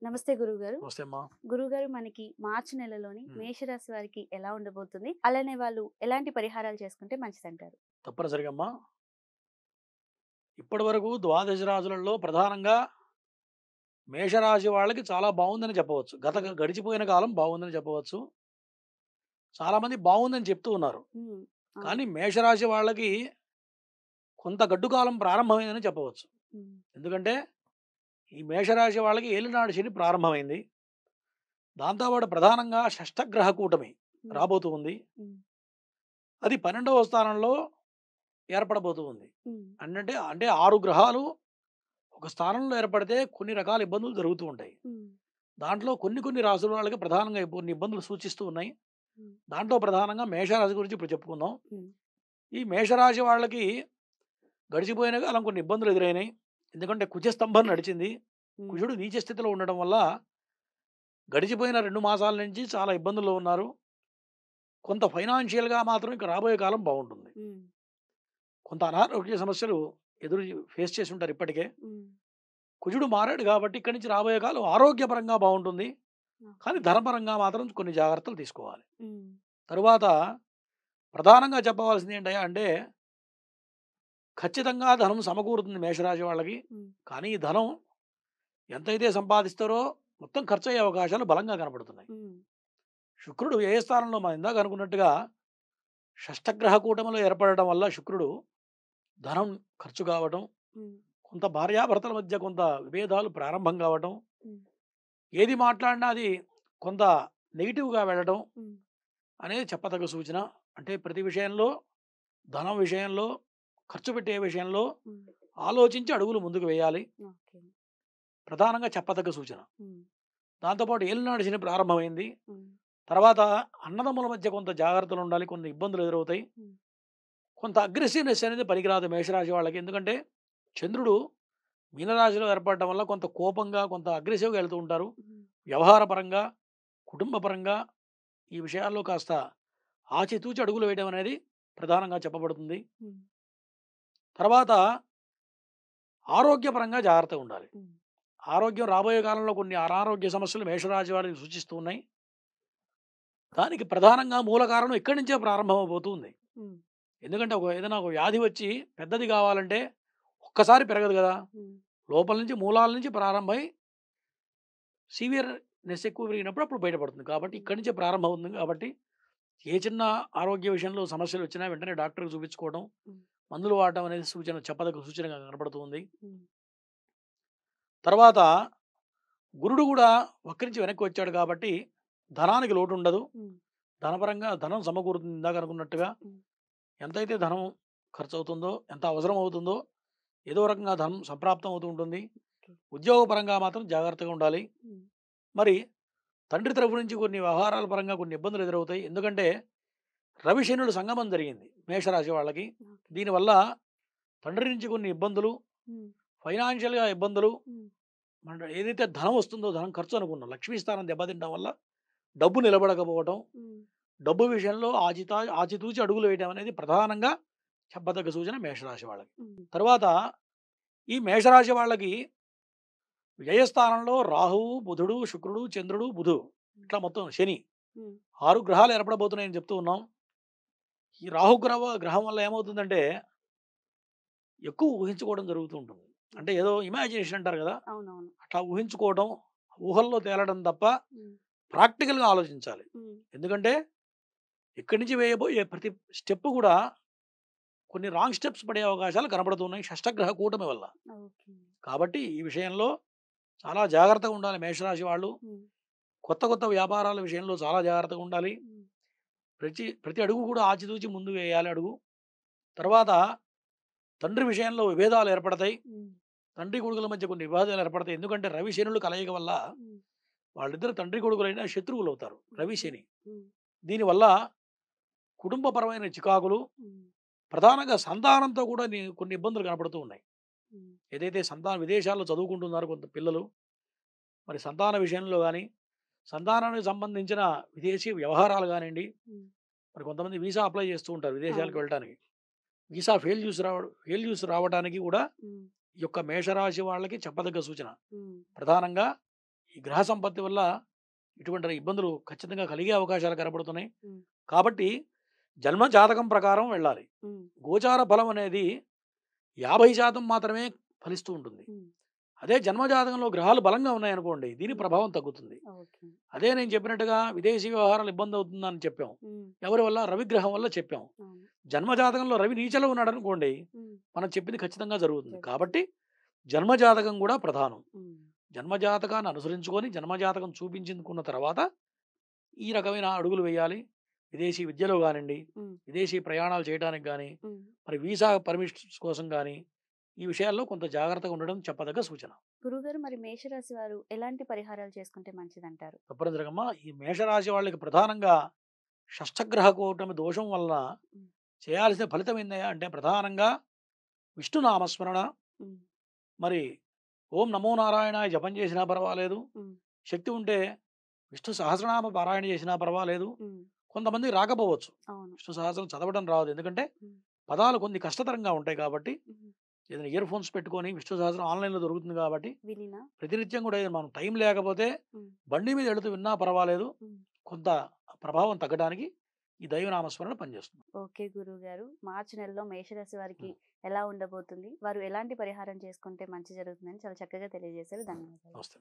నమస్తే గురువుగారు. నమస్తే అమ్మా. గురువుగారు మనకి మార్చి నెలలోని హ్మ్. మేషరాశి వారికి ఎలా ఉండబోతుంది? అలానే వాళ్ళు ఎలాంటి పరిహారాలు చేసుకుంటే మంచిదంటారు? తప్పనిసరిగా అమ్మా. ఇప్పటివరకు ద్వాదశ రాశులలో ప్రధానంగా మేషరాశి వాళ్ళకి చాలా బావుందని చెప్పవచ్చు. గడిచిపోయిన కాలం బావుందని చెప్పవచ్చు. చాలామంది బావుందని చెప్తూ ఉన్నారు. హ్మ్. అవును. కానీ మేషరాశి వాళ్ళకి కొంత గడ్డు కాలం ప్రారంభమైందని చెప్పవచ్చు. హ్మ్. ఎందుకంటే ఈ మేషరాశి వాళ్ళకి ఏలినాడు శని ప్రారంభమైంది. దాంతో పాటు ప్రధానంగా షష్టగ్రహ కూటమి హ్మ్. రాబోతూ ఉంది. హ్మ్. అది 12వ స్థానంలో ఏర్పడబోతూ ఉంది. హ్మ్. అంటే 6 గ్రహాలు ఒక స్థానంలో ఏర్పడితే కొన్ని రకాల ఇబ్బందులు జరుగుతూ ఉంటాయి. హ్మ్. దాంట్లో కొన్ని కొన్ని రాసుల వాళ్ళకి ప్రధానంగా కొన్ని ఇబ్బందులు సూచిస్తూ ఉన్నాయి. హ్మ్. దాంట్లో ప్రధానంగా మేషరాశి గురించి ఇప్పుడు చెప్పుకుందాం. హ్మ్. ఈ మేషరాశి వాళ్ళకి గడిచిపోయిన కాలం కొన్ని ఇబ్బందులు ఎదురైనాయి. ఎందుకంటే కుజస్తంభం నడిచింది. హ్మ్. కుజుడు నీచ స్థితిలో ఉండడం వల్ల గడిచిపోయిన 2 మాసాల నుంచి చాలా ఇబ్బందుల్లో ఉన్నారు. కొంత ఫైనాన్షియల్‌గా మాత్రం ఇక రాబోయే కాలం బావుంటుంది. హ్మ్. కొంత అనారోగ్య సమస్యలు ఎదురు ఫేస్ చేసి ఉంటారు ఇప్పటికే. హ్మ్. కుజుడు మారాడు కాబట్టి ఇక్కడి నుంచి రాబోయే కాలం ఆరోగ్యపరంగా బావుంటుంది. కానీ ఓకే. ధనపరంగా మాత్రం కొన్ని జాగ్రత్తలు తీసుకోవాలి. హ్మ్. తరువాత ప్రధానంగా చెప్పవలసింది ఏంటయ్యా అంటే, ఖచ్చితంగా ధనం సమకూరుతుంది మేషరాశి వాళ్ళకి. హ్మ్. కానీ ఈ ధనం ఎంతైతే సంపాదిస్తారో మొత్తం ఖర్చయ్యే అవకాశాలు బలంగా కనపడుతున్నాయి. హ్మ్. శుక్రుడు వ్యయ స్థానంలో మనం ఇందాక అనుకున్నట్టుగా షష్టగ్రహ కూటమిలో ఏర్పడడం వల్ల శుక్రుడు ధనం ఖర్చు కావటం, హ్మ్. కొంత భార్యాభర్తల మధ్య కొంత విభేదాలు ప్రారంభం కావటం, హ్మ్. ఏది మాట్లాడినా అది కొంత నెగెటివ్‌గా వెళ్ళడం హ్మ్. అనేది చెప్పదగ్గ సూచన. అంటే ప్రతి విషయంలో, ధనం విషయంలో, ఖర్చు పెట్టే విషయంలో హ్మ్. ఆలోచించి అడుగులు ముందుకు వేయాలి. ఓకే. ప్రధానంగా చెప్పదగ్గ సూచన. హ్మ్. దాంతో పాటు ఏలినాడు శని ప్రారంభమైంది. హ్మ్. తర్వాత అన్నదమ్ముల మధ్య కొంత జాగ్రత్తలుండాలి. కొన్ని ఇబ్బందులు ఎదురవుతాయి. హ్మ్. కొంత అగ్రెసివ్‌నెస్ అనేది పనికిరాదు మేషరాశి వాళ్ళకి. ఎందుకంటే చంద్రుడు మీనరాశిలో ఏర్పడడం వల్ల కొంత కోపంగా, కొంత అగ్రెసివ్‌గా ఎళ్తూ ఉంటారు. హ్మ్. వ్యవహార పరంగా, కుటుంబ పరంగా ఈ విషయాల్లో కాస్త ఆచితూచి అడుగులు వేయడం అనేది ప్రధానంగా చెప్పబడుతుంది. హ్మ్. తర్వాత ఆరోగ్యపరంగా జాగ్రత్తగుండాలి. హ్మ్. ఆరోగ్యం రాబోయే కాలంలో కొన్ని అనారోగ్య సమస్యలు మేషరాశి వారికి సూచిస్తూ ఉన్నాయి. దానికి ప్రధానంగా మూల కారణం ఇక్కడి నుంచే ప్రారంభమవబోతూ ఉంది. హ్మ్. ఎందుకంటే ఏదైనా ఒక వ్యాధి వచ్చి పెద్దది కావాలంటే ఒక్కసారి పెరగదు గదా! హ్మ్. లోపల నుంచి మూలాల నుంచి ప్రారంభమై సివియర్‌నెస్ ఎక్కువ పెరిగినప్పుడు అప్పుడు బయటపడుతుంది. కాబట్టి హ్మ్. ఇక్కడి నుంచే ప్రారంభమవుతుంది కాబట్టి ఏ చిన్న ఆరోగ్య విషయంలో సమస్యలొచ్చినా వెంటనే డాక్టర్‌కి చూపించుకోవడం, హ్మ్. మందులు వాడడం అనేది చెప్పదగ్గ సూచనగా కనపడుతూ ఉంది. హ్మ్. తర్వాత గురుడు గూడా వక్రించి వెనక్కి వచ్చాడు కాబట్టి ధనానికి లోటుండదు. హ్మ్. ధనపరంగా ధనం సమకూరుతుంది ఇందాక అనుకున్నట్టుగా. హ్మ్. ఎంతైతే ధనం ఖర్చవుతుందో, ఎంత అవసరం అవుతుందో, ఏదో రకంగా ధనం సంప్రాప్తం అవుతూ ఉంటుంది. ఓకే. ఉద్యోగపరంగా మాత్రం జాగ్రత్తగా ఉండాలి. హ్మ్. మరి తండ్రి తరపు నుంచి కొన్ని వ్యవహారాల పరంగా కొన్ని ఇబ్బందులు ఎదురవుతాయి. ఎందుకంటే రవి, శనుల సంగమం జరిగింది మేషరాశి వాళ్ళకి. ఓకే. దీనివల్ల తండ్రి నుంచి కొన్ని ఇబ్బందులు, హ్మ్. ఫైనాన్షియల్‌గా ఇబ్బందులు, హ్మ్. మన ఏదైతే ధనం వస్తుందో ధనం ఖర్చు అనుకున్నాం. లక్ష్మీ స్థానం దెబ్బతినడం వల్ల డబ్బు నిలబడకపోవటం, హ్మ్. డబ్బు విషయంలో ఆచితూచి అడుగులు వేయడం అనేది ప్రధానంగా చెప్పదగ్గ సూచన మేషరాశి వాళ్ళకి. హ్మ్. తరువాత ఈ మేషరాశి వాళ్ళకి వ్యయస్థానంలో రాహువు, బుధుడు, శుక్రుడు, చంద్రుడు, బుధుడు హ్మ్. ఇట్లా మొత్తం శని హ్మ్. 6 గ్రహాలు ఏర్పడబోతున్నాయని చెప్తూ ఉన్నాం. ఈ రాహు గ్రహం వల్ల ఏమవుతుందంటే ఎక్కువ ఊహించుకోవడం జరుగుతూ ఉంటుంది. అంటే ఓకే. ఏదో ఇమాజినేషన్ అంటారు కదా! అవునవును. అట్లా ఊహించుకోవడం, ఊహల్లో తేలడం తప్ప హ్మ్. ప్రాక్టికల్‌గా ఆలోచించాలి. హ్మ్. ఎందుకంటే ఇక్కడి నుంచి వేయబోయే ప్రతి స్టెప్ కూడా కొన్ని రాంగ్ స్టెప్స్ పడే అవకాశాలు కనపడుతున్నాయి షష్టగ్రహ కూటమి వల్ల. ఓకే. కాబట్టి ఈ విషయంలో చాలా జాగ్రత్తగా ఉండాలి మేషరాశి వాళ్ళు. హ్మ్. కొత్త కొత్త వ్యాపారాల విషయంలో చాలా జాగ్రత్తగా ఉండాలి. హ్మ్. ప్రతి ప్రతి అడుగు కూడా ఆచితూచి ముందు వేయాలి అడుగు. హ్మ్. తర్వాత తండ్రి విషయంలో విభేదాలు ఏర్పడతాయి. హ్మ్. తండ్రి కొడుకుల మధ్య కొన్ని వివాదాలు ఏర్పడతాయి. ఎందుకంటే రవి, శనుల కలయిక వల్ల హ్మ్. వాళ్ళిద్దరు తండ్రి కొడుకులైనా శత్రువులవుతారు. రవి, ఓకే. శని. హ్మ్. దీనివల్ల కుటుంబపరమైన చికాకులు, హ్మ్. ప్రధానంగా సంతానంతో కూడా కొన్ని ఇబ్బందులు కనపడుతూ ఉన్నాయి. హ్మ్. ఏదైతే విదేశాల్లో చదువుకుంటున్నారో కొంత పిల్లలు, మరి సంతాన విషయంలో గాని, సంతానానికి సంబంధించిన విదేశీ వ్యవహారాలు గానియండి, హ్మ్. మరి కొంతమంది వీసా అప్లై చేస్తూ ఉంటారు విదేశాలకు అవును. వెళ్ళటానికి. వీసా ఫెయిల్ చూసి రావడానికి కూడా హ్మ్. ఈ యొక్క మేషరాశి వాళ్ళకి చెప్పదగ్గ సూచన. హ్మ్. ప్రధానంగా ఈ గ్రహ సంపత్తి వల్ల ఇటువంటి ఇబ్బందులు ఖచ్చితంగా కలిగే అవకాశాలు కనబడుతున్నాయి. హ్మ్. కాబట్టి జన్మ జాతకం ప్రకారం వెళ్ళాలి. హ్మ్. గోచార ఫలం అనేది 50% మాత్రమే ఫలిస్తూ ఉంటుంది. హ్మ్. అదే జన్మ జాతకంలో గ్రహాలు బలంగా ఉన్నాయనుకోండి, దీని హ్మ్. ప్రభావం తగ్గుతుంది. ఓకే. అదే నేను చెప్పినట్టుగా విదేశీ వ్యవహారాలు ఇబ్బంది అవుతుందని చెప్పాం. హ్మ్. ఎవరి వల్ల? రవిగ్రహం వల్ల చెప్పాం. అవును. జన్మ జాతకంలో రవి నీచలో ఉన్నాడనుకోండి, హ్మ్. మనం చెప్పింది ఖచ్చితంగా జరుగుతుంది. జరుగుతుంది. కాబట్టి జన్మ జాతకం కూడా ప్రధానం. హ్మ్. జన్మ జాతకాన్ని అనుసరించుకొని జన్మ జాతకం చూపించుకున్న తర్వాత ఈ రకమైన అడుగులు వేయాలి. విదేశీ విద్యలో గానియండి, హ్మ్. విదేశీ ప్రయాణాలు చేయడానికి గాని, హ్మ్. మరి వీసా పర్మిషన్స్ కోసం గాని, ఈ విషయాల్లో కొంత జాగ్రత్తగా ఉండడం చెప్పదగ్గ సూచన. గురువుగారు మరి మేషరాశి వారు ఎలాంటి పరిహారాలు చేసుకుంటే మంచిదంటారు? తప్పనిసరిగమ్మ ఈ మేషరాశి వాళ్ళకి ప్రధానంగా షష్ఠగ్రహ కూటమి దోషం వలన హ్మ్. చేయాల్సిన ఫలితం ఏందయ్యా అంటే ప్రధానంగా విష్ణు నామస్మరణ, హ్మ్. మరి ఓం నమో నారాయణాయ జపం చేసినా పర్వాలేదు. హ్మ్. శక్తి ఉంటే విష్ణు సహస్రనామ పారాయణ చేసినా పర్వాలేదు. హ్మ్. కొంతమందికి రాకపోవచ్చు. అవును. విష్ణు సహస్రం చదవడం రాదు. ఎందుకంటే హ్మ్. పదాలు కొన్ని కష్టతరంగా ఉంటాయి కాబట్టి, హ్మ్. ఏదైనా ఇయర్ ఫోన్స్ పెట్టుకొని విష్ణు సహస్రం ఆన్‌లైన్‌లో దొరుకుతుంది కాబట్టి, విలీనా? ప్రతినిత్యం కూడా ఏదైనా మనం టైం లేకపోతే హ్మ్. బండి మీద ఎళ్తూ విన్నా పర్వాలేదు. హ్మ్. కొంత ప్రభావం తగ్గడానికి ఈ దైవనామస్మరణ పనిచేస్తుంది. ఓకే గురువుగారు. మార్చి నెలలో మేషరాశి వారికి హ్మ్. ఎలా ఉండబోతుంది? వారు ఎలాంటి పరిహారం చేసుకుంటే మంచి జరుగుతుందని చాలా చక్కగా తెలియజేశారు. ధన్యవాదాలు. నమస్తే.